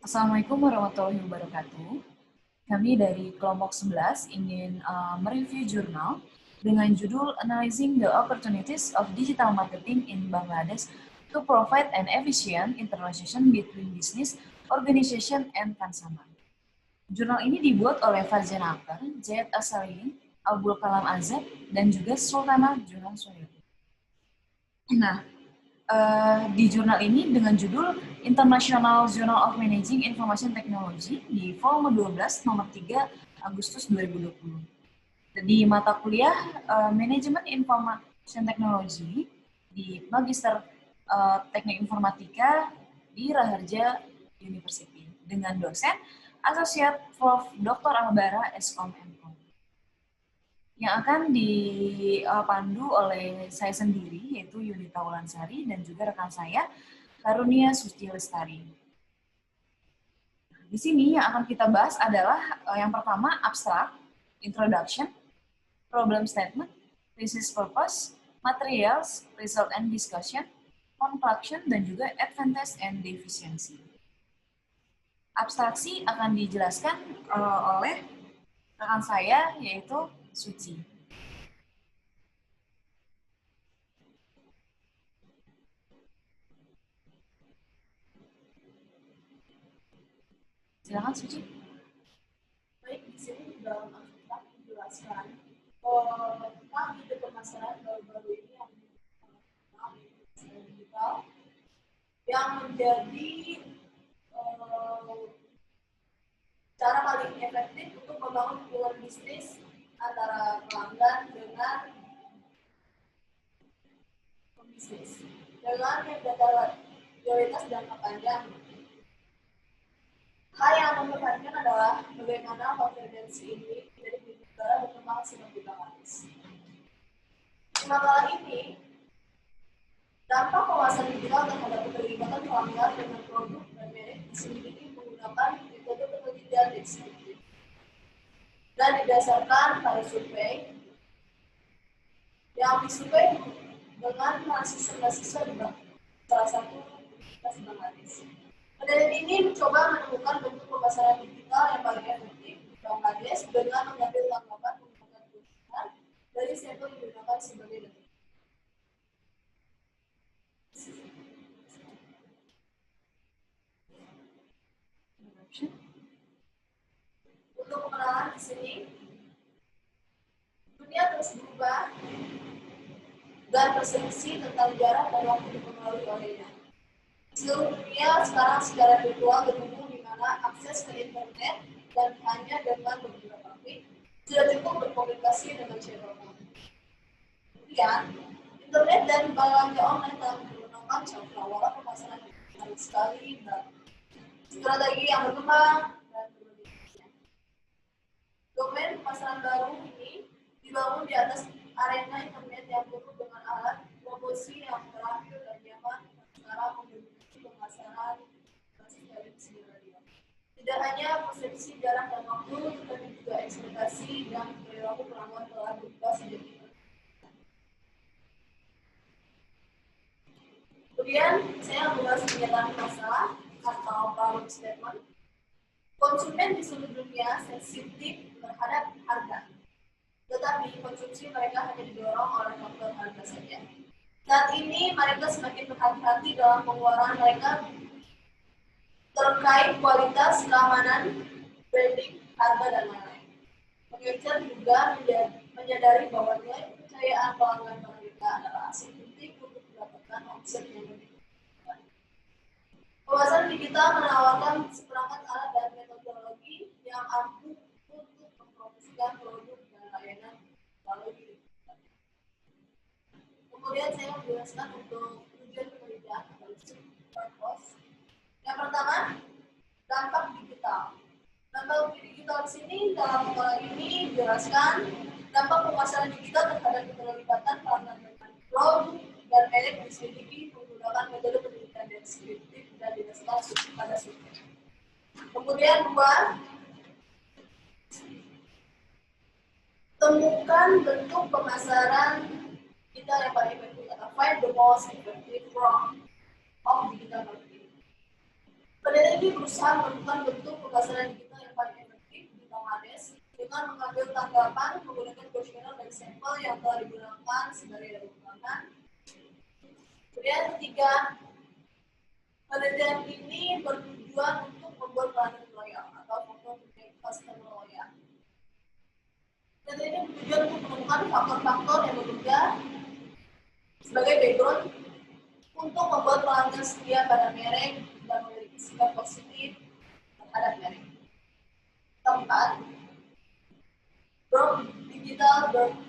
Assalamualaikum warahmatullahi wabarakatuh. Kami dari kelompok 11 ingin mereview jurnal dengan judul Analyzing the Opportunities of Digital Marketing in Bangladesh to Provide an Efficient Interaction Between Business, Organization, and Consumer. Jurnal ini dibuat oleh Farzan Akbar, Zayed Asalihin, Abdul Kalam Azad, dan juga Sultana Juhan Soyoti. Nah, di jurnal ini dengan judul International Journal of Managing Information Technology di volume 12 nomor 3 Agustus 2020. Di mata kuliah Manajemen Information Technology di Magister Teknik Informatika di Raharja University dengan dosen Associate Prof. Dr. Albara Eskom MKOM. Yang akan dipandu oleh saya sendiri, yaitu Yunita Wulansari, dan juga rekan saya, Karunia Suci Lestari. Di sini yang akan kita bahas adalah yang pertama, abstrak, introduction, problem statement, thesis purpose, materials, result and discussion, conclusion, dan juga advantage and deficiency. Abstraksi akan dijelaskan oleh rekan saya, yaitu Suci. Silakan Suci. Baik, di sini dalam abstrak dijelaskan tentang ide pemasaran baru-baru ini yang digital yang menjadi cara paling efektif untuk membangun hubungan bisnis antara pelanggan dengan pembisnis dengan yang data prioritas jangka panjang. Hal yang memperhatikan adalah bagaimana konvergensi ini dari negara berkembang simultaneous. Di makalah ini, dampak penguasaan digital terhadap keterlibatan pelanggan dengan produk dan merek diselidiki menggunakan metode penelitian deskriptif dan didasarkan pada survei yang disurvei dengan mahasiswa-mahasiswa di salah satu universitas Bangladesh. Penelitian ini mencoba menemukan bentuk pemasaran digital yang paling efektif di Bangladesh dengan mengambil tanggapan menggunakan keuntungan dari sampel yang digunakan sebagai data. Untuk kenalan di sini, dunia terus berubah dan persepsi tentang jarak dan waktu dipengaruhi olehnya. Seluruh dunia sekarang secara virtual berhubung di mana akses ke internet dan hanya dengan beberapa klik sudah cukup berkomunikasi dengan siapapun. Kemudian, internet dan belanja online telah menggunakan cakrawala pemasaran yang sekali dan strategi yang berkembang dan berbagai. Domain pemasaran baru ini dibangun di atas arena internet yang penuh dengan alat promosi yang terakhir dan nyaman secara memiliki pemasaran basis dari media. Tidak hanya persepsi jarak dan waktu, tetapi juga ekspektasi dan perilaku pelanggan telah berubah sejak itu. Kemudian saya membahas pernyataan masalah atau problem statement. Konsumen di seluruh dunia sensitif terhadap harga, tetapi konsumsi mereka hanya didorong oleh faktor harga saja. Saat ini mereka semakin berhati-hati dalam pengeluaran mereka terkait kualitas, keamanan, branding, harga, dan lain-lain. Pengecer juga menyadari bahwa nilai kepercayaan pelanggan mereka adalah aset penting untuk mendapatkan omset yang lebih tinggi. Pemasaran digital menawarkan seperangkat alat dan metodologi yang ampuh untuk mempromosikan produk dan layanan melalui digital. Kemudian saya menjelaskan untuk tujuan penelitian atau purpose. Yang pertama, dampak digital. Dampak digital di sini dalam makalah ini dijelaskan dampak pemasaran digital terhadap keterlibatan pelanggan dengan produk dan merek diselidiki menggunakan metode penelitian deskriptif dan didasarkan pada survei. Kemudian dua, Temukan bentuk pemasaran digital yang paling efektif atau find the most effective form of digital marketing. Peneliti ini berusaha menemukan bentuk pemasaran digital yang paling efektif di Bangladesh dengan mengambil tanggapan menggunakan kuesioner dan sampel yang telah digunakan sebagai data pengembangan. Kemudian ketiga, penelitian ini bertujuan untuk membuat pelanggan loyal atau membuat customer loyal. Penelitian ini bertujuan untuk menemukan faktor-faktor yang berbeda sebagai background untuk membuat pelanggan setia pada merek dan memiliki sikap positif terhadap merek. Keempat, digital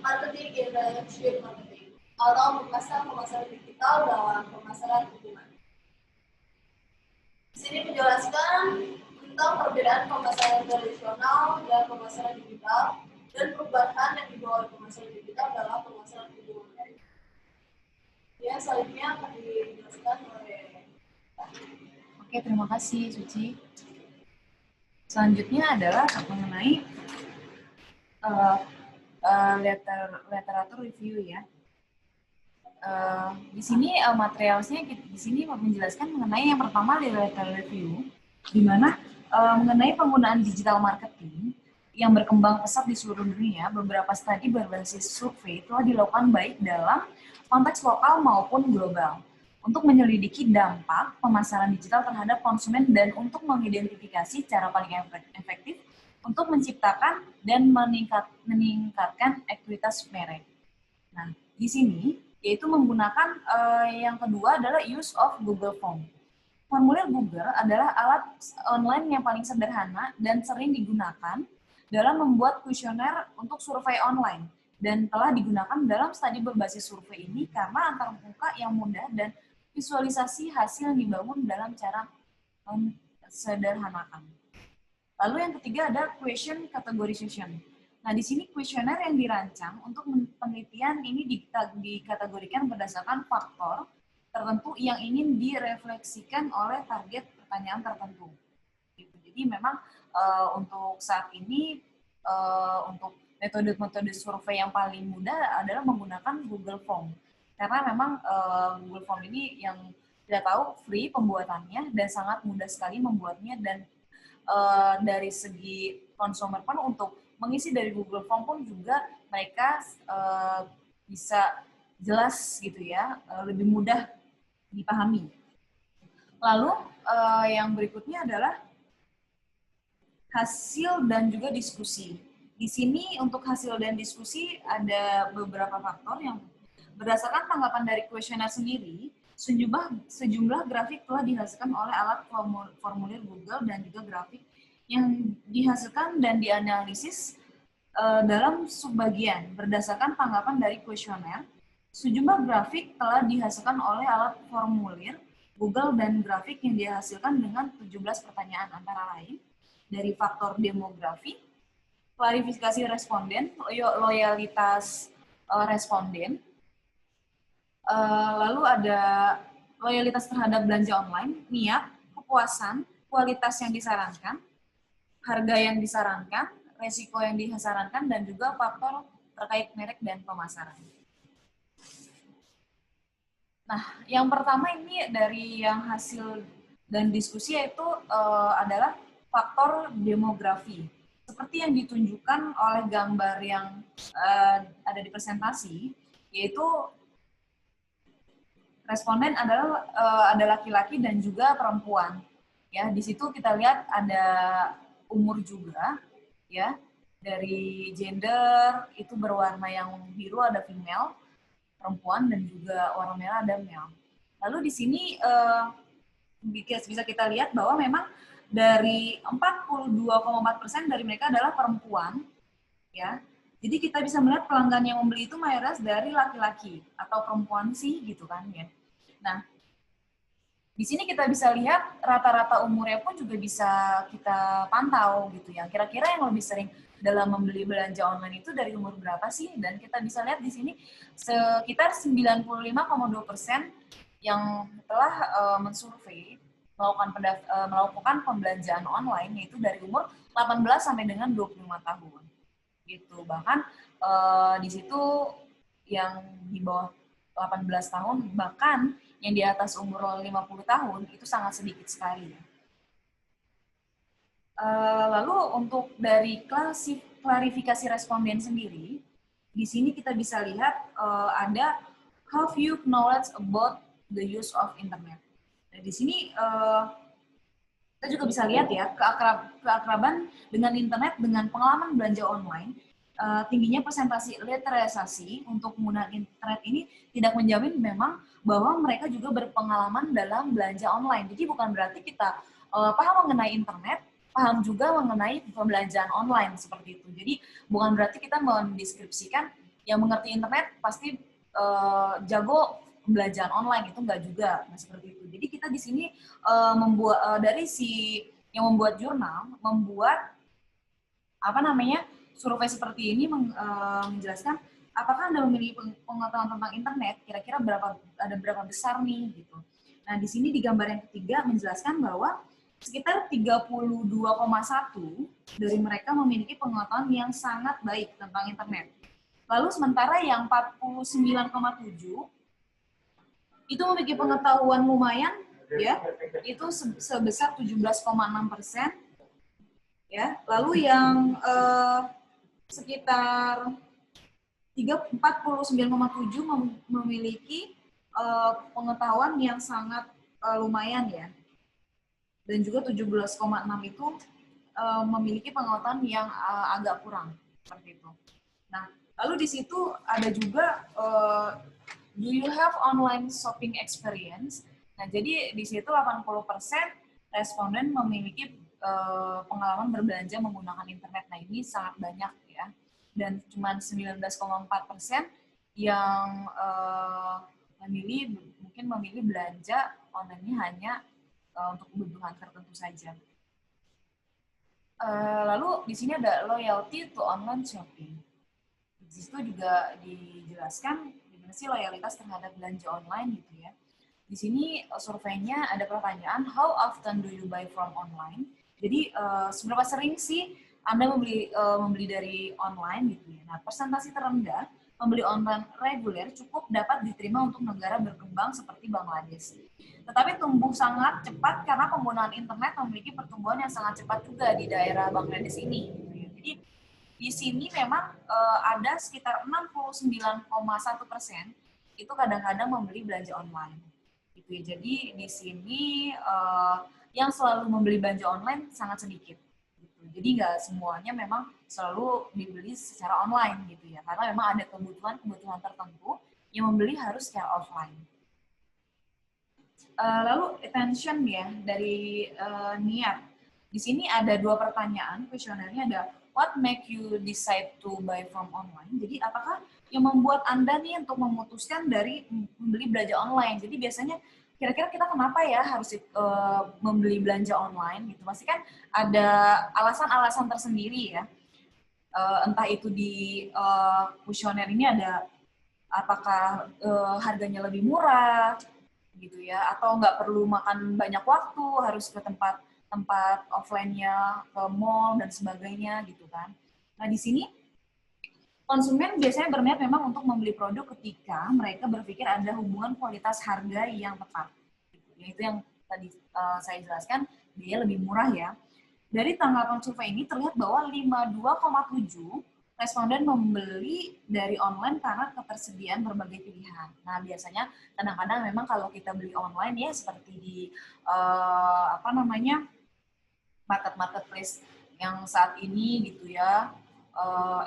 marketing in relationship marketing atau pemasaran digital dalam pemasaran hubungan. Di sini menjelaskan tentang perbedaan pemasaran tradisional dan pemasaran digital dan perubahan yang dibawa oleh pemasaran digital dalam pemasaran hubungan. Ya, selanjutnya akan dijelaskan oleh. Oke, terima kasih Suci. Selanjutnya adalah mengenai literatur review ya. Di sini materialnya di sini menjelaskan mengenai yang pertama literatur review, di mana mengenai penggunaan digital marketing yang berkembang pesat di seluruh dunia. Beberapa studi berbasis survei telah dilakukan baik dalam konteks lokal maupun global untuk menyelidiki dampak pemasaran digital terhadap konsumen dan untuk mengidentifikasi cara paling efektif untuk menciptakan dan meningkatkan ekuitas merek. Nah, di sini yaitu menggunakan yang kedua adalah use of Google Form. Formulir Google adalah alat online yang paling sederhana dan sering digunakan dalam membuat kuesioner untuk survei online dan telah digunakan dalam studi berbasis survei ini karena antarmuka yang mudah dan visualisasi hasil yang dibangun dalam cara sederhanakan. Lalu yang ketiga ada question categorization. Nah, di sini kuesioner yang dirancang untuk penelitian ini dikategorikan berdasarkan faktor tertentu yang ingin direfleksikan oleh target pertanyaan tertentu. Jadi memang untuk saat ini untuk metode-metode survei yang paling mudah adalah menggunakan Google Form. Karena memang Google Form ini yang kita tahu free pembuatannya dan sangat mudah sekali membuatnya dan dari segi konsumer pun untuk mengisi dari Google Form pun juga mereka bisa jelas gitu ya, lebih mudah dipahami. Lalu yang berikutnya adalah hasil dan juga diskusi. Di sini untuk hasil dan diskusi ada beberapa faktor yang berdasarkan tanggapan dari kuesioner sendiri, sejumlah grafik telah dihasilkan oleh alat formulir Google dan juga grafik yang dihasilkan dan dianalisis dalam subbagian berdasarkan tanggapan dari kuesioner. Sejumlah grafik telah dihasilkan oleh alat formulir Google dan grafik yang dihasilkan dengan 17 pertanyaan antara lain dari faktor demografi, klarifikasi responden, loyalitas responden, lalu ada loyalitas terhadap belanja online, niat, kepuasan, kualitas yang disarankan, harga yang disarankan, resiko yang disarankan, dan juga faktor terkait merek dan pemasaran. Nah, yang pertama ini dari yang hasil dan diskusi yaitu adalah faktor demografi. Seperti yang ditunjukkan oleh gambar yang ada di presentasi, yaitu responden adalah ada laki-laki dan juga perempuan. Ya, di situ kita lihat ada umur juga, ya. Dari gender itu berwarna yang biru ada female, perempuan, dan juga warna merah ada male. Lalu di sini bisa kita lihat bahwa memang dari 42,4% dari mereka adalah perempuan, ya. Jadi kita bisa melihat pelanggan yang membeli itu mayoritas dari laki-laki atau perempuan sih gitu kan ya. Nah, di sini kita bisa lihat rata-rata umurnya pun juga bisa kita pantau gitu ya. Kira-kira yang lebih sering dalam membeli belanja online itu dari umur berapa sih? Dan kita bisa lihat di sini sekitar 95,2% yang telah mensurvei melakukan pembelanjaan online yaitu dari umur 18 sampai dengan 25 tahun. Gitu. Bahkan di situ yang di bawah 18 tahun, bahkan yang di atas umur 50 tahun, itu sangat sedikit sekali. Lalu untuk dari klarifikasi responden sendiri, di sini kita bisa lihat ada how few knowledge about the use of internet. Nah, di sini kita juga bisa lihat ya keakraban dengan internet dengan pengalaman belanja online. Tingginya persentase literasi untuk penggunaan internet ini tidak menjamin memang bahwa mereka juga berpengalaman dalam belanja online. Jadi bukan berarti kita paham mengenai internet, paham juga mengenai pembelanjaan online seperti itu. Jadi bukan berarti kita mendeskripsikan yang mengerti internet pasti jago pembelajaran online, itu enggak juga. Nah, seperti itu. Jadi kita di sini membuat dari si yang membuat jurnal membuat survei seperti ini menjelaskan apakah Anda memiliki pengetahuan tentang internet, kira-kira berapa besar nih gitu. Nah, di sini di gambar yang ketiga menjelaskan bahwa sekitar 32,1 dari mereka memiliki pengetahuan yang sangat baik tentang internet. Lalu sementara yang 49,7 itu memiliki pengetahuan lumayan, ya, itu sebesar 17,6%, ya. Lalu yang sekitar 49,7 memiliki pengetahuan yang sangat lumayan, ya, dan juga 17,6 itu memiliki pengetahuan yang agak kurang, seperti itu. Nah, lalu di situ ada juga do you have online shopping experience? Nah, jadi di situ 80% responden memiliki pengalaman berbelanja menggunakan internet. Nah, ini sangat banyak ya. Dan cuma 19,4% yang mungkin memilih belanja online-nya hanya untuk kebutuhan tertentu saja. Lalu di sini ada loyalty to online shopping. Di situ juga dijelaskan gimana sih loyalitas terhadap belanja online gitu ya. Di sini surveinya ada pertanyaan, how often do you buy from online? Jadi seberapa sering sih Anda membeli dari online gitu ya. Nah, persentase terendah membeli online reguler cukup dapat diterima untuk negara berkembang seperti Bangladesh. Tetapi tumbuh sangat cepat karena penggunaan internet memiliki pertumbuhan yang sangat cepat juga di daerah Bangladesh ini. Gitu ya. Jadi di sini memang ada sekitar 69,1% itu kadang-kadang membeli belanja online. Gitu ya. Jadi di sini yang selalu membeli belanja online sangat sedikit. Gitu. Jadi nggak semuanya memang selalu dibeli secara online gitu ya, karena memang ada kebutuhan tertentu yang membeli harus secara offline. Lalu attention ya dari niat. Di sini ada 2 pertanyaan, kuesionernya ada what make you decide to buy from online? Jadi apakah yang membuat Anda nih untuk memutuskan dari membeli belanja online? Jadi biasanya kira-kira kita kenapa ya harus membeli belanja online gitu? Pasti kan ada alasan-alasan tersendiri ya. Entah itu di kuesioner ini ada apakah harganya lebih murah gitu ya, atau nggak perlu makan banyak waktu, harus ke tempat offline-nya, ke mall dan sebagainya gitu kan. Nah, di sini konsumen biasanya berniat memang untuk membeli produk ketika mereka berpikir ada hubungan kualitas harga yang tepat. Itu yang tadi saya jelaskan, dia lebih murah ya. Dari tanggapan survei ini terlihat bahwa 52,7 responden membeli dari online karena ketersediaan berbagai pilihan. Nah, biasanya kadang-kadang memang kalau kita beli online ya seperti di marketplace yang saat ini gitu ya,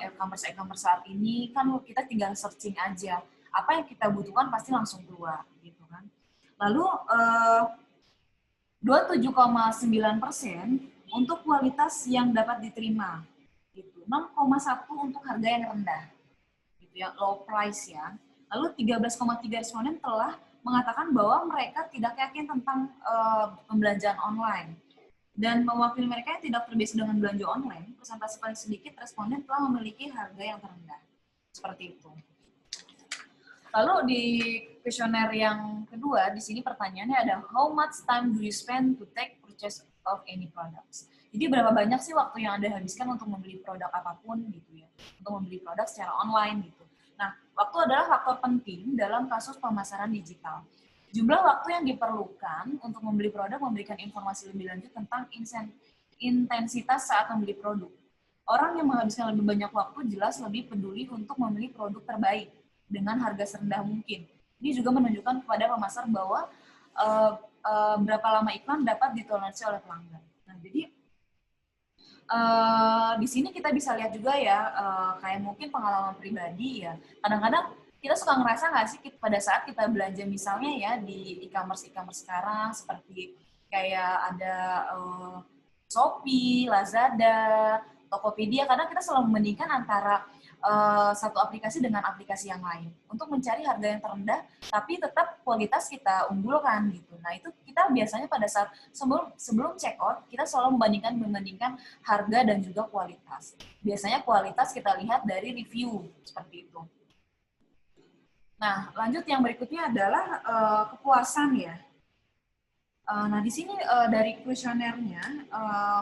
e-commerce saat ini kan kita tinggal searching aja. Apa yang kita butuhkan pasti langsung keluar gitu kan. Lalu 27,9% untuk kualitas yang dapat diterima. 6,1 untuk harga yang rendah, gitu ya, low price ya. Lalu 13,3 responden telah mengatakan bahwa mereka tidak yakin tentang pembelanjaan online. Dan mewakili mereka yang tidak terbiasa dengan belanja online, persentase paling sedikit responden telah memiliki harga yang terendah. Seperti itu. Lalu di kuesioner yang kedua, di sini pertanyaannya ada how much time do you spend to take purchase of any products? Di Jadi berapa banyak sih waktu yang Anda habiskan untuk membeli produk apapun gitu ya, untuk membeli produk secara online gitu. Nah, waktu adalah faktor penting dalam kasus pemasaran digital. Jumlah waktu yang diperlukan untuk membeli produk memberikan informasi lebih lanjut tentang intensitas saat membeli produk. Orang yang menghabiskan lebih banyak waktu jelas lebih peduli untuk membeli produk terbaik dengan harga serendah mungkin. Ini juga menunjukkan kepada pemasar bahwa berapa lama iklan dapat ditoleransi oleh pelanggan. Nah, jadi di sini kita bisa lihat juga ya, kayak mungkin pengalaman pribadi ya. Kadang-kadang kita suka ngerasa nggak sih pada saat kita belanja misalnya ya di e-commerce sekarang seperti kayak ada Shopee, Lazada, Tokopedia, kadang kita selalu membandingkan antara satu aplikasi dengan aplikasi yang lain untuk mencari harga yang terendah, tapi tetap kualitas kita unggulkan gitu. Nah itu kita biasanya pada saat sebelum check out kita selalu membandingkan harga dan juga kualitas. Biasanya kualitas kita lihat dari review seperti itu. Nah lanjut yang berikutnya adalah kepuasan ya. Nah, di sini dari kuesionernya,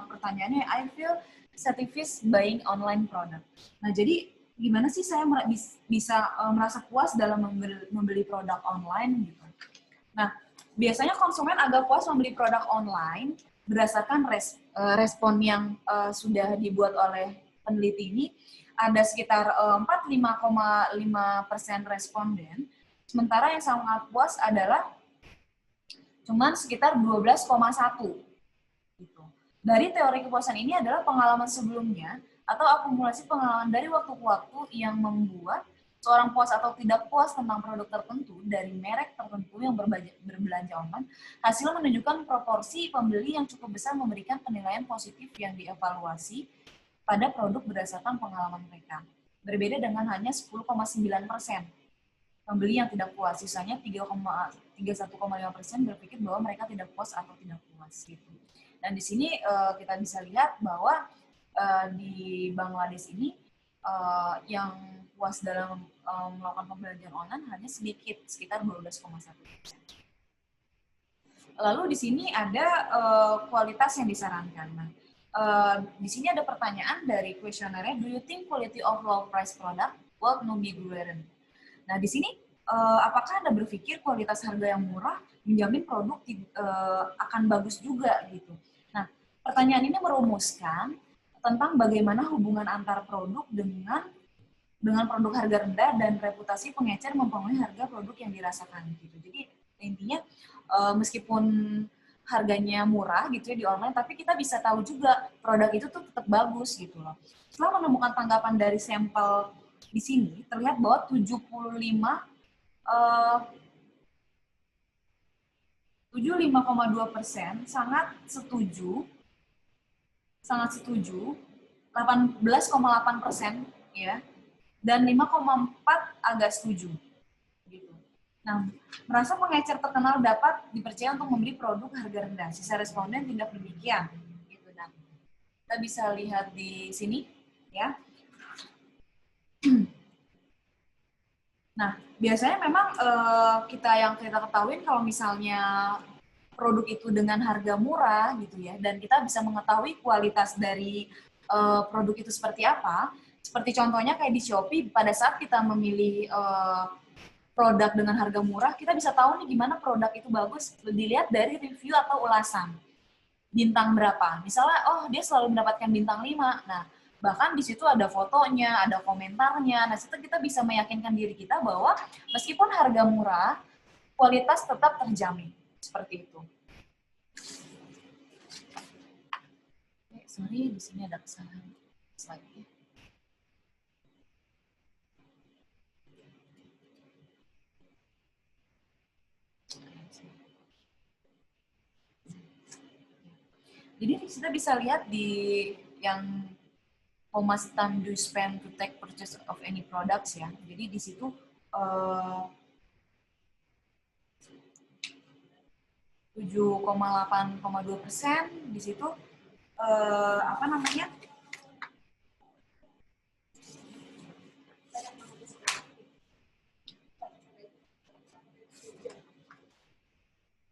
pertanyaannya, I feel satisfied buying online product. Nah, jadi gimana sih saya bisa merasa puas dalam membeli produk online gitu. Nah, biasanya konsumen agak puas membeli produk online berdasarkan respon yang sudah dibuat oleh peneliti ini. Ada sekitar 45,5% responden, sementara yang sangat puas adalah cuman sekitar 12,1 gitu. Dari teori kepuasan ini adalah pengalaman sebelumnya atau akumulasi pengalaman dari waktu ke waktu yang membuat seorang puas atau tidak puas tentang produk tertentu dari merek tertentu yang berbelanja online. Hasil menunjukkan proporsi pembeli yang cukup besar memberikan penilaian positif yang dievaluasi pada produk berdasarkan pengalaman mereka. Berbeda dengan hanya 10,9% pembeli yang tidak puas, sisanya 31,5% berpikir bahwa mereka tidak puas atau tidak puas gitu. Dan di sini kita bisa lihat bahwa di Bangladesh ini yang puas dalam melakukan pembelajaran online hanya sedikit, sekitar 12,1%. Lalu di sini ada kualitas yang disarankan. Nah, di sini ada pertanyaan dari kuesionernya, do you think quality of low price product will not be guaranteed? Nah, di sini apakah Anda berpikir kualitas harga yang murah menjamin produk akan bagus juga gitu? Nah, pertanyaan ini merumuskan tentang bagaimana hubungan antar produk dengan produk harga rendah dan reputasi pengecer mempengaruhi harga produk yang dirasakan gitu. Jadi intinya meskipun harganya murah gitu ya di online, tapi kita bisa tahu juga produk itu tuh tetap bagus gitu loh. Setelah menemukan tanggapan dari sampel di sini terlihat bahwa 75,2% sangat setuju, 18,8% ya, dan 5,4% agak setuju. Gitu. Nah, merasa pengecer terkenal dapat dipercaya untuk membeli produk harga rendah. Sisa responden tidak demikian. Gitu. Nah, kita bisa lihat di sini, ya. Nah, biasanya memang kita ketahui kalau misalnya produk itu dengan harga murah gitu ya, dan kita bisa mengetahui kualitas dari produk itu seperti apa. Seperti contohnya kayak di Shopee, pada saat kita memilih produk dengan harga murah, kita bisa tahu nih gimana produk itu bagus, dilihat dari review atau ulasan. Bintang berapa? Misalnya, oh dia selalu mendapatkan bintang 5. Nah, bahkan di situ ada fotonya, ada komentarnya. Nah, situ kita bisa meyakinkan diri kita bahwa meskipun harga murah, kualitas tetap terjamin. Seperti itu. Sorry, di sini ada kesalahan slide-nya. Jadi kita bisa lihat di yang how much time do you spend to take purchase of any products ya. Jadi di situ 7,8,2% di situ apa namanya?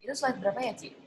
Itu slide berapa ya, Ci?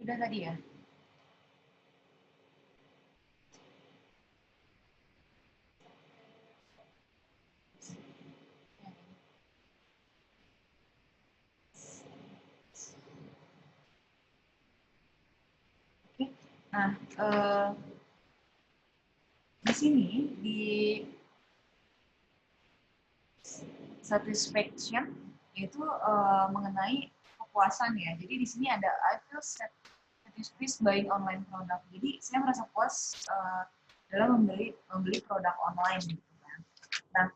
Udah tadi ya? Oke. Nah, di sini di satisfaction yaitu mengenai kepuasan ya. Jadi di sini ada I feel satisfied buying online product. Jadi saya merasa puas dalam membeli produk online gitu kan. Nah,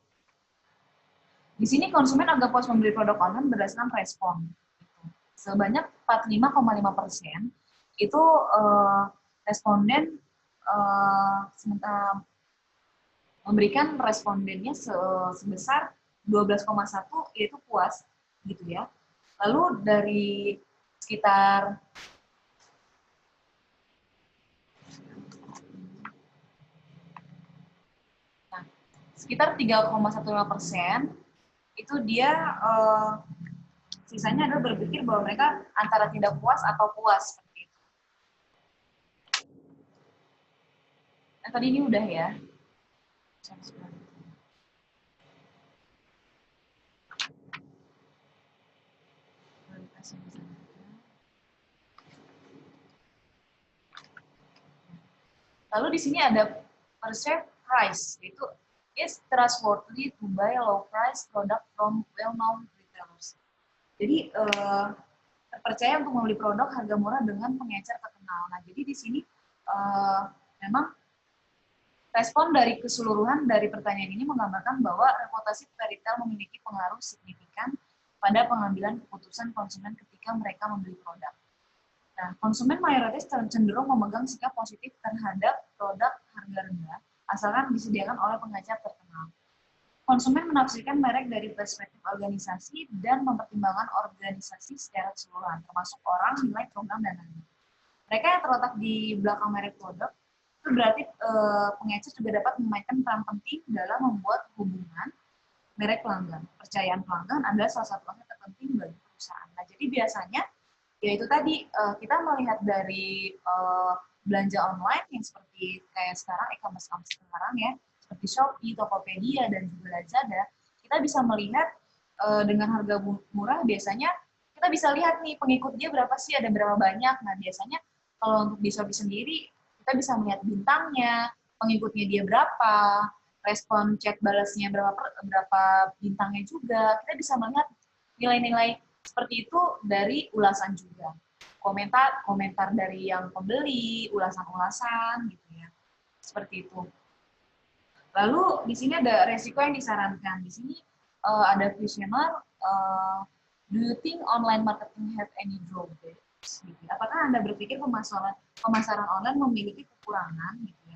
di sini konsumen agak puas membeli produk online berdasarkan respon. Sebanyak 45,5% itu responden memberikan respondennya sebesar 12,1 yaitu puas gitu ya. Lalu dari sekitar sekitar 3,15% itu dia sisanya adalah berpikir bahwa mereka antara tidak puas atau puas seperti itu. Nah, tadi ini udah ya. Lalu di sini ada perceived price, itu is trustworthy to buy low price product from well-known retailers. Jadi terpercaya untuk membeli produk harga murah dengan pengecer terkenal. Nah, jadi di sini memang respon dari keseluruhan dari pertanyaan ini menggambarkan bahwa reputasi retail memiliki pengaruh signifikan pada pengambilan keputusan konsumen ketika mereka membeli produk. Nah, konsumen mayoritas cenderung memegang sikap positif terhadap produk harga rendah, asalkan disediakan oleh pengecer terkenal. Konsumen menafsirkan merek dari perspektif organisasi dan mempertimbangkan organisasi secara keseluruhan, termasuk orang, nilai, program, dan lain-lain. Mereka yang terletak di belakang merek produk, itu berarti pengecer juga dapat memainkan peran penting dalam membuat hubungan merek pelanggan. Percayaan pelanggan adalah salah satu aspek terpenting bagi perusahaan. Nah, jadi biasanya yaitu tadi kita melihat dari belanja online yang seperti kayak sekarang e-commerce sekarang ya, seperti Shopee, Tokopedia, dan juga Lazada, kita bisa melihat dengan harga murah biasanya kita bisa lihat nih pengikut dia berapa sih, ada berapa banyak. Nah, biasanya kalau untuk di Shopee sendiri kita bisa melihat bintangnya, pengikutnya dia berapa, respon chat balasnya berapa bintangnya juga. Kita bisa melihat nilai-nilai seperti itu dari ulasan juga. Komentar dari yang pembeli, ulasan-ulasan gitu ya. Seperti itu. Lalu di sini ada resiko yang disarankan. Di sini ada kuesioner, do you think online marketing have any drawbacks? Gitu. Apakah Anda berpikir pemasaran online memiliki kekurangan? Gitu ya.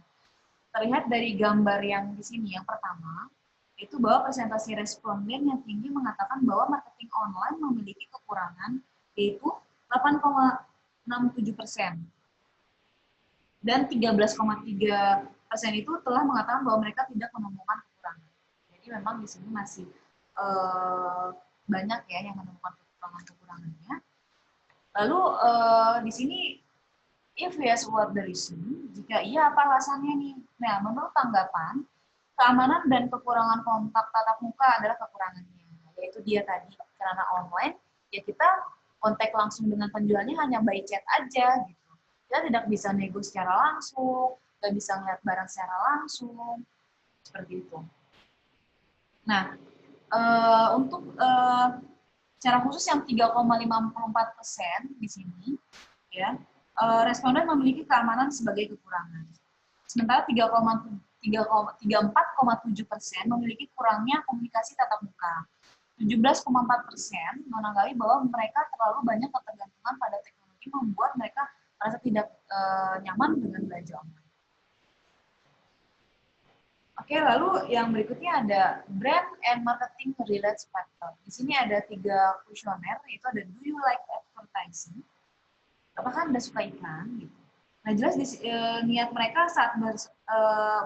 Terlihat dari gambar yang di sini, yang pertama, itu bahwa presentasi responden yang tinggi mengatakan bahwa marketing online memiliki kekurangan, yaitu 8,67%. Dan 13,3% itu telah mengatakan bahwa mereka tidak menemukan kekurangan. Jadi memang di sini masih banyak ya yang menemukan kekurangannya. Lalu di sini, if yes, what the reason? Jika iya, apa alasannya nih? Nah, menurut tanggapan, keamanan dan kekurangan kontak tatap muka adalah kekurangannya. Yaitu dia tadi, karena online, ya kita kontak langsung dengan penjualnya hanya by chat aja gitu. Kita tidak bisa nego secara langsung, nggak bisa ngeliat barang secara langsung, seperti itu. Nah, untuk secara khusus yang 3,54% di sini, ya, responden memiliki keamanan sebagai kekurangan. Sementara 34,7% memiliki kurangnya komunikasi tatap muka. 17,4% menanggapi bahwa mereka terlalu banyak ketergantungan pada teknologi membuat mereka merasa tidak nyaman dengan belanja online. Oke, lalu yang berikutnya ada brand and marketing related factor. Di sini ada 3 kuesioner, yaitu ada do you like advertising? Apakah Anda suka iklan? Gitu. Nah, jelas niat mereka saat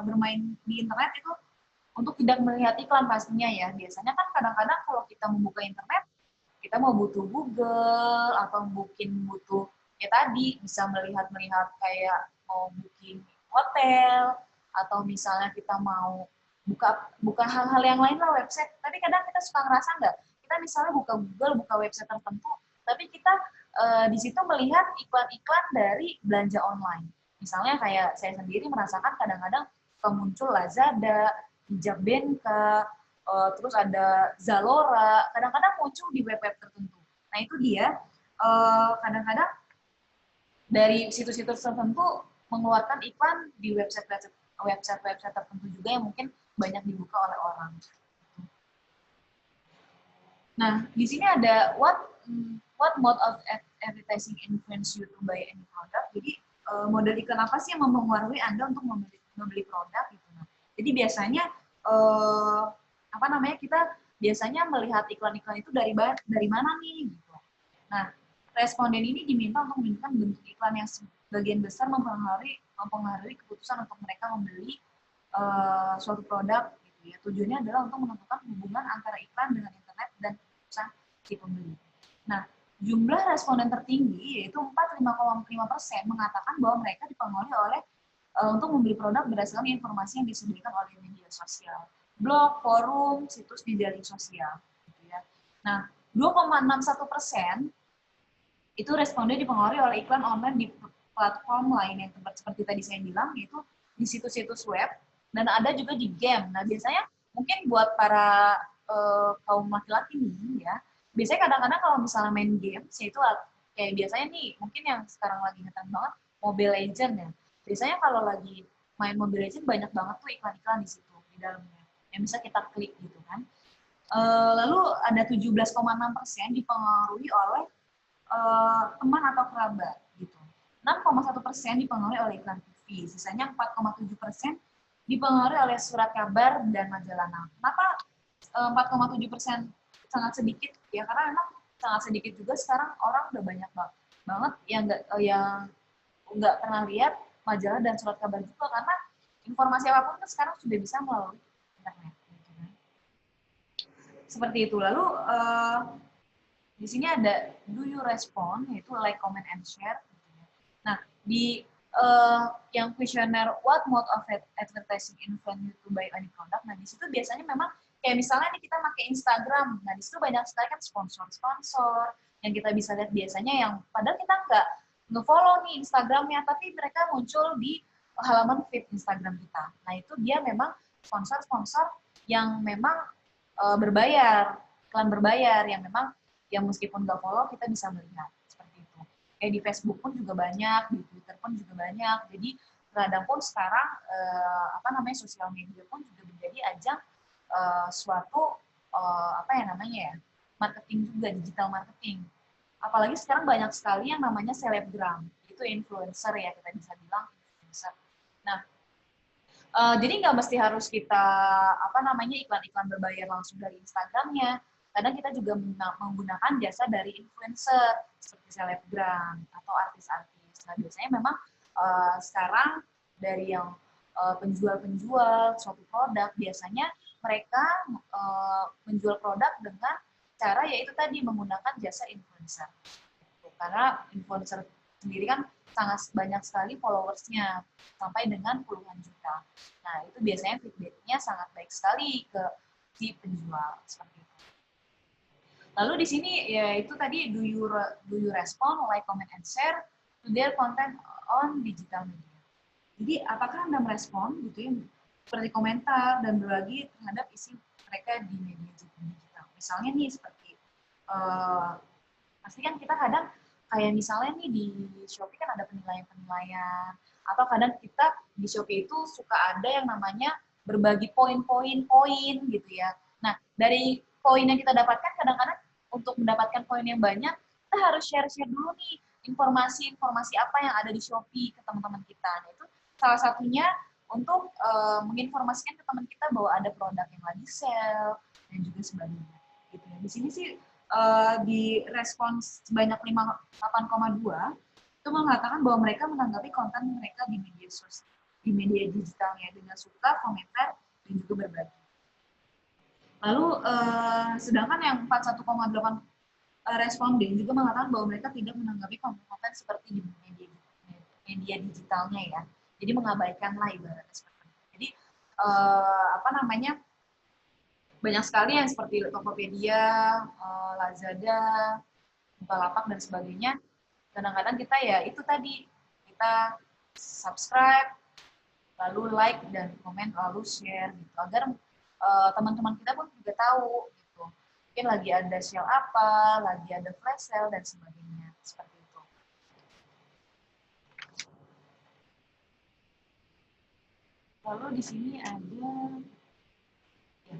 bermain di internet itu untuk tidak melihat iklan pastinya ya. Biasanya kan kadang-kadang kalau kita membuka internet, kita mau butuh Google atau mungkin butuh ya tadi bisa melihat kayak mau booking hotel atau misalnya kita mau buka hal-hal yang lain lah website. Tapi kadang kita suka ngerasa nggak, kita misalnya buka Google, buka website tertentu, tapi kita di situ melihat iklan-iklan dari belanja online. Misalnya kayak saya sendiri merasakan kadang-kadang muncul Lazada, Hijab Benka, terus ada Zalora, kadang-kadang muncul di web-web tertentu. Nah itu dia, kadang-kadang dari situs-situs tertentu mengeluarkan iklan di website tertentu juga yang mungkin banyak dibuka oleh orang. Nah, di sini ada what mode of advertising influence you to buy any product. Jadi model iklan apa sih yang mempengaruhi Anda untuk membeli produk gitu. Nah, jadi biasanya kita biasanya melihat iklan-iklan itu dari mana nih gitu. Nah, responden ini diminta untuk menunjukkan bentuk iklan yang sebagian besar mempengaruhi keputusan untuk mereka membeli suatu produk gitu ya. Tujuannya adalah untuk menentukan hubungan antara iklan dengan internet dan keputusan si pembeli. Nah, jumlah responden tertinggi yaitu 45,5% mengatakan bahwa mereka dipengaruhi oleh untuk membeli produk berdasarkan informasi yang disediakan oleh media sosial, blog, forum, situs di jaring sosial. Gitu ya. Nah, 2,61% itu responden dipengaruhi oleh iklan online di platform lain yang seperti tadi saya bilang, yaitu di situs-situs web, dan ada juga di game. Nah, biasanya mungkin buat para kaum laki-laki nih, ya, biasanya kadang-kadang kalau misalnya main game, yaitu kayak biasanya nih, mungkin yang sekarang lagi ngetren banget, Mobile Legends ya. Biasanya kalau lagi main Mobile Legends banyak banget tuh iklan-iklan di situ, di dalamnya. Yang bisa kita klik gitu kan. Lalu ada 17,6% dipengaruhi oleh teman atau kerabat gitu. 6,1% dipengaruhi oleh iklan TV, sisanya 4,7% dipengaruhi oleh surat kabar dan majalah. Nah, kenapa 4,7% sangat sedikit ya? Karena memang sangat sedikit juga sekarang orang udah banyak banget yang nggak pernah lihat majalah dan surat kabar juga, karena informasi apapun kan sekarang sudah bisa melalui internet. Gitu kan. Seperti itu. Lalu di sini ada do you respond, yaitu like, comment, and share. Nah, di yang kuesioner what mode of advertising influence you to buy any product, nah di situ biasanya memang kayak misalnya nih kita pakai Instagram, nah di situ banyak sekali kan sponsor-sponsor yang kita bisa lihat biasanya yang padahal kita nggak nge-follow nih Instagramnya, tapi mereka muncul di halaman feed Instagram kita. Nah itu dia memang sponsor-sponsor yang memang berbayar, iklan berbayar yang memang yang meskipun nggak follow kita bisa melihat seperti itu. Kayak di Facebook pun juga banyak, di Twitter pun juga banyak. Jadi terkadang pun sekarang sosial media pun juga menjadi ajang suatu marketing juga, digital marketing. Apalagi sekarang banyak sekali yang namanya selebgram, itu influencer ya, kita bisa bilang influencer. Nah, jadi nggak mesti harus kita iklan-iklan berbayar langsung dari Instagramnya. Kadang kita juga menggunakan jasa dari influencer seperti selebgram atau artis-artis. Nah biasanya memang sekarang dari yang penjual-penjual suatu produk, biasanya mereka menjual produk dengan cara yaitu tadi menggunakan jasa influencer. Karena influencer sendiri kan sangat banyak sekali followersnya, sampai dengan puluhan juta. Nah, itu biasanya feedback-nya sangat baik sekali ke si penjual, seperti itu. Lalu di sini, ya itu tadi, do you respond, like, comment, and share to their content on digital media. Jadi, apakah Anda merespon, gitu ya, seperti komentar dan berbagi terhadap isi mereka di media digital. Misalnya nih, seperti, pasti kan kita kadang, kayak misalnya nih di Shopee kan ada penilaian-penilaian, atau kadang kita di Shopee itu suka ada yang namanya berbagi poin gitu ya. Nah, dari poin yang kita dapatkan kadang-kadang untuk mendapatkan poin yang banyak, kita harus share-share dulu nih informasi-informasi apa yang ada di Shopee ke teman-teman kita. Nah, itu salah satunya untuk menginformasikan ke teman kita bahwa ada produk yang lagi sale dan juga sebagainya. Gitu ya. Di sini sih di respons sebanyak 8,2 itu mengatakan bahwa mereka menanggapi konten mereka di media sosial, di media digitalnya dengan suka, komentar, dan juga berbagi. Lalu sedangkan yang 41,8 responden juga mengatakan bahwa mereka tidak menanggapi konten-konten seperti di media digitalnya ya. Jadi mengabaikan lah ibaratnya seperti itu. Jadi apa namanya, banyak sekali yang seperti Tokopedia, Lazada, Bukalapak dan sebagainya. Kadang-kadang kita ya itu tadi, kita subscribe, lalu like dan komen, lalu share gitu agar teman-teman kita pun juga tahu gitu. Mungkin lagi ada sale apa, lagi ada flash sale dan sebagainya seperti itu. Lalu di sini ada ya,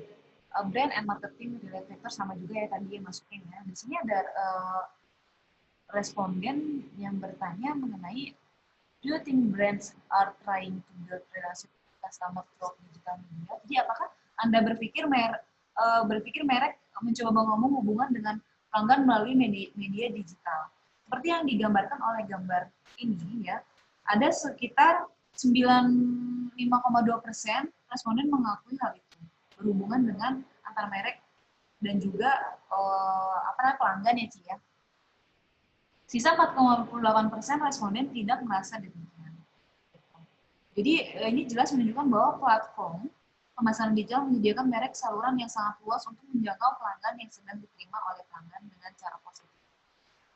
brand and marketing related factor sama juga ya tadi yang masukin ya. Di sini ada responden yang bertanya mengenai, do you think brands are trying to build relationship with customer through digital media? Jadi apakah Anda berpikir merek mencoba membangun hubungan dengan pelanggan melalui media digital? Seperti yang digambarkan oleh gambar ini ya, ada sekitar 95,2% responden mengakui hal itu berhubungan dengan antar merek dan juga pelanggan ya Ci ya. Sisa 4,8% responden tidak merasa demikian. Jadi ini jelas menunjukkan bahwa platform pemasaran digital menyediakan merek saluran yang sangat luas untuk menjangkau pelanggan yang sedang diterima oleh pelanggan dengan cara positif.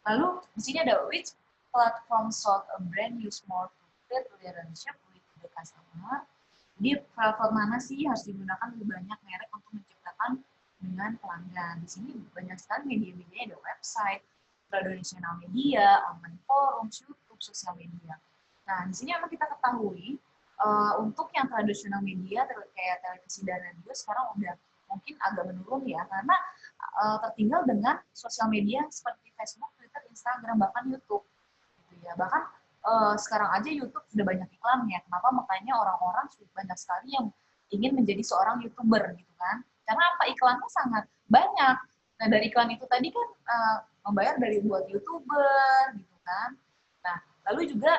Lalu di sini ada which platform sought a brand use more to create relationship with the customer. Di platform mana sih harus digunakan lebih banyak merek untuk menciptakan dengan pelanggan? Di sini banyak sekali media-media, ada website, tradisional media, online forum, YouTube, sosial media. Nah, di sini memang kita ketahui untuk yang tradisional media kayak televisi dan radio sekarang udah mungkin agak menurun ya, karena tertinggal dengan sosial media seperti Facebook, Twitter, Instagram, bahkan YouTube. Gitu ya. Bahkan sekarang aja YouTube sudah banyak iklannya. Kenapa? Makanya orang-orang banyak sekali yang ingin menjadi seorang YouTuber gitu kan. Karena apa? Iklannya sangat banyak. Nah, dari iklan itu tadi kan membayar dari buat YouTuber gitu kan. Nah, lalu juga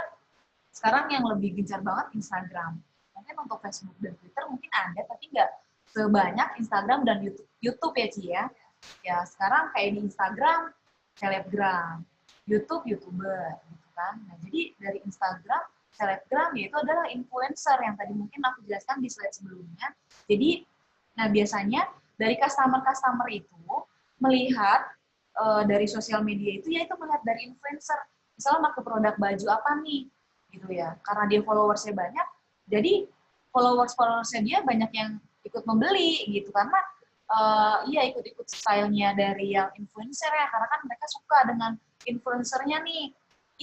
sekarang yang lebih gencar banget Instagram. Mungkin untuk Facebook dan Twitter mungkin ada, tapi nggak sebanyak Instagram dan YouTube ya Ci ya. Ya sekarang kayak di Instagram, selebgram, YouTube, YouTuber gitu kan. Nah jadi dari Instagram, selebgram yaitu adalah influencer yang tadi mungkin aku jelaskan di slide sebelumnya. Jadi, nah biasanya dari customer-customer itu melihat dari sosial media itu yaitu melihat dari influencer. Misalnya pakai produk baju apa nih, gitu ya. Karena dia followersnya banyak, jadi followersnya dia banyak yang ikut membeli gitu karena iya ikut-ikut stylenya dari yang influencer ya, karena kan mereka suka dengan influencernya nih,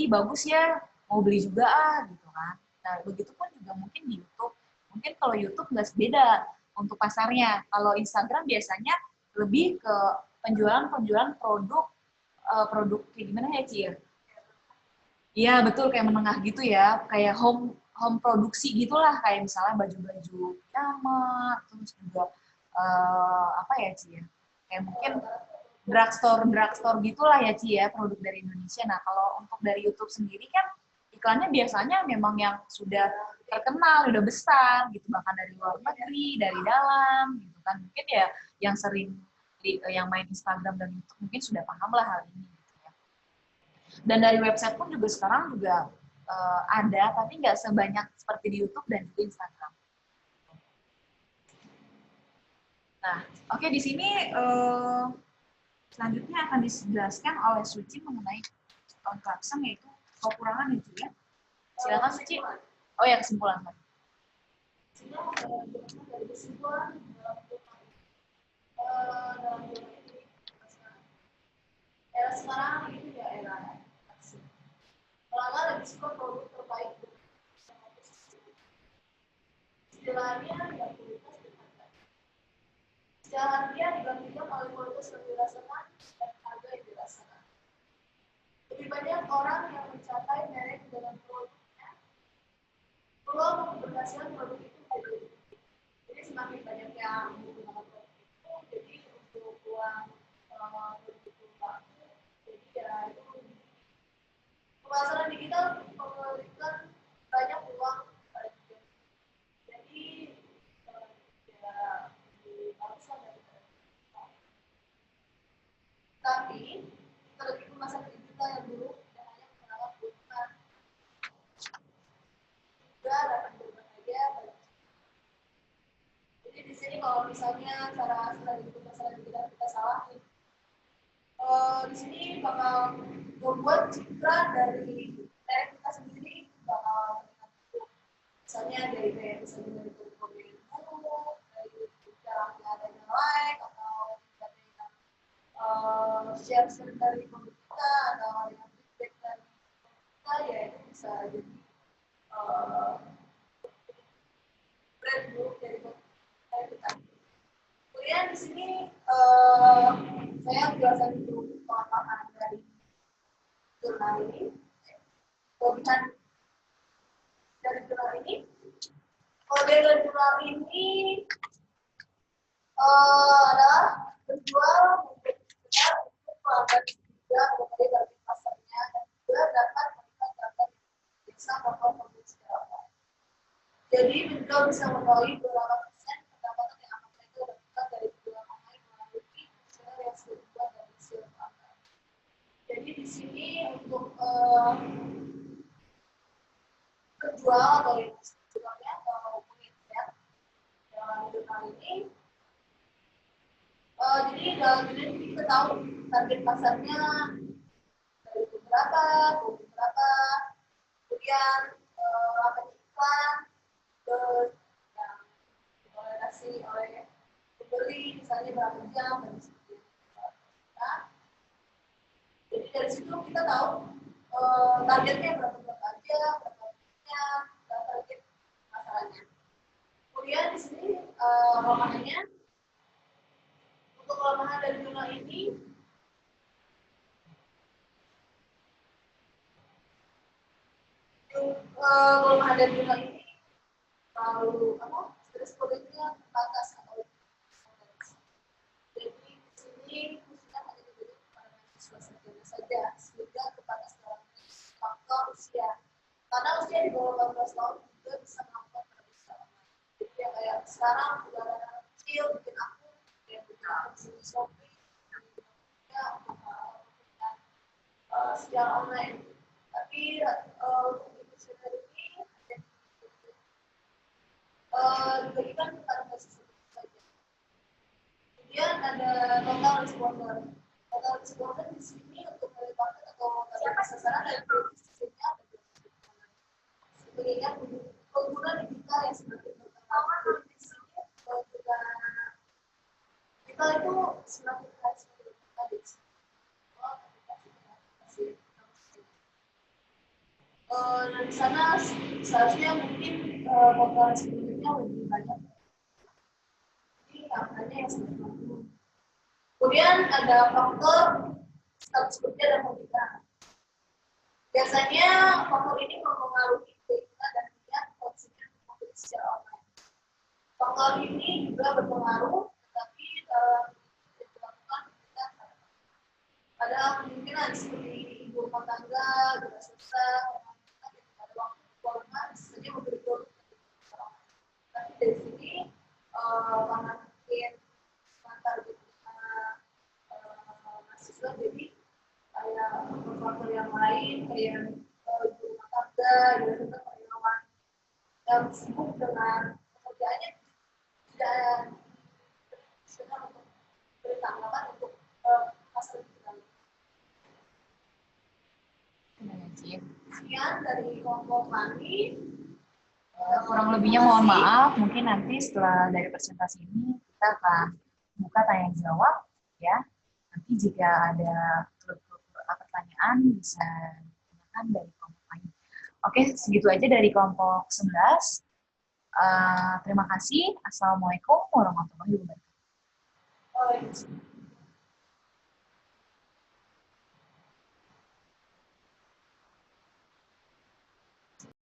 ih bagus ya, mau beli juga gitu kan. Nah begitu pun juga mungkin di YouTube, mungkin kalau YouTube nggak beda untuk pasarnya. Kalau Instagram biasanya lebih ke penjualan produk kayak gimana ya Ci ya? Iya betul, kayak menengah gitu ya, kayak home home produksi gitulah, kayak misalnya baju-baju piyama, terus juga apa ya Ci ya, kayak mungkin drugstore gitulah ya Ci ya, produk dari Indonesia. Nah kalau untuk dari YouTube sendiri kan iklannya biasanya memang yang sudah terkenal, udah besar gitu, bahkan dari luar negeri, dari dalam gitu kan. Mungkin ya yang sering yang main Instagram dan YouTube mungkin sudah paham lah hal ini. Dan dari website pun juga sekarang juga ada, tapi nggak sebanyak seperti di YouTube dan di Instagram. Nah, oke di sini selanjutnya akan dijelaskan oleh Suci mengenai Clarkson, yaitu kekurangan itu ya. Silakan Suci. Oh ya, kesimpulan. Dari kesimpulan dalam era sekarang itu ya era pelanggan lebih suka produk terbaik istilahnya yang kualitas dan harga. Secara harga dibandingkan oleh kualitas yang dirasakan dan harga yang dirasakan. Lebih banyak orang yang mencapai merek dengan produknya peluang keberhasilan produk itu jadi semakin banyak yang menggunakan produk itu, jadi untuk peluang produk itu laku, jadi ya itu pemasaran digital memberikan banyak peluang pada kita. Jadi ya haruslah dari tapi kita lebih ke pemasaran digital yang dulu tidak hanya menggunakan keuntungan, juga dapat berbagai banyak. Jadi di sini kalau misalnya cara strategi pemasaran digital kita salah nih, di sini bakal membuat citra dari brand kita sendiri bakal misalnya dari kayak misalnya dari komen dari caranya adanya like atau dari share dari produk kita atau yang feedback dari kita ya itu bisa jadi brand book dari kita. Kemudian di sini saya belajar dulu pengembangan dari jurnal ini, kemudian dari jurnal ini, kemudian dari jurnal ini adalah menjual untuk pelanggan juga mengenai target pasarnya dan juga dapat melihat target bisa memperbaiki secara online. Jadi juga bisa mengetahui beberapa persen pendapatan yang akan mereka dapatkan dari penjualan online melalui channel yang sudah dibuat dari sales online. Jadi di sini untuk penjual atau jualnya atau pengingat dalam jurnal ini, jadi dalam ini kita tahu target pasarnya dari beberapa, kemudian apa iklan yang dikoordinasi oleh pembeli, misalnya berapa jam dan sebagainya. Nah, jadi dari situ kita tahu targetnya berapa aja, berapa jam, dan target masalahnya. Kemudian di sini kelemahannya, untuk kelemahan dari jurnal ini, kelemahan dari jurnal ini lalu respondennya terbatas atau jadi di sini khususnya hanya diberi kepada mahasiswa sarjana saja sehingga terbatas dalam faktor usia, karena usia di bawah 18 tahun juga bisa melakukan pemeriksaan online. Jadi ya kayak sekarang udah ada anak kecil bikin akun yang buka akun Shopee ya secara online, tapi untuk ujian ini diberikan kepada mahasiswa saja. Kemudian ada total responder. Total responder di sini untuk melibatkan atau target sasaran dan prediksi-nya ada mengingat pengguna digital yang semakin berkembang di sini juga digital itu semakin harus berkembang di sini. Di sana seharusnya mungkin total respondennya lebih banyak. Angkanya yang seperti. Kemudian ada faktor status kerja dan pernikahan. Biasanya faktor ini mempengaruhi keinginan dan niat konsumen untuk secara online. Faktor ini juga berpengaruh, tetapi dilakukan dengan ada kemungkinan seperti ibu rumah tangga juga susah, ada waktu keuangan saja memberi produk. Tapi dari sini karena mungkin target mahasiswa jadi kayak faktor yang lain kayak ibu rumah tangga ya juga karyawan yang sibuk dengan pekerjaannya tidak sedang untuk beri tanggapan untuk masa digital. Sekian dari kelompok kami. Kurang lebihnya mohon maaf, mungkin nanti setelah dari presentasi ini kita akan buka tanya jawab ya. Nanti jika ada pertanyaan bisa ditanyakan dari kelompok lain. Oke, segitu aja dari kelompok 11. Terima kasih. Assalamualaikum warahmatullahi wabarakatuh.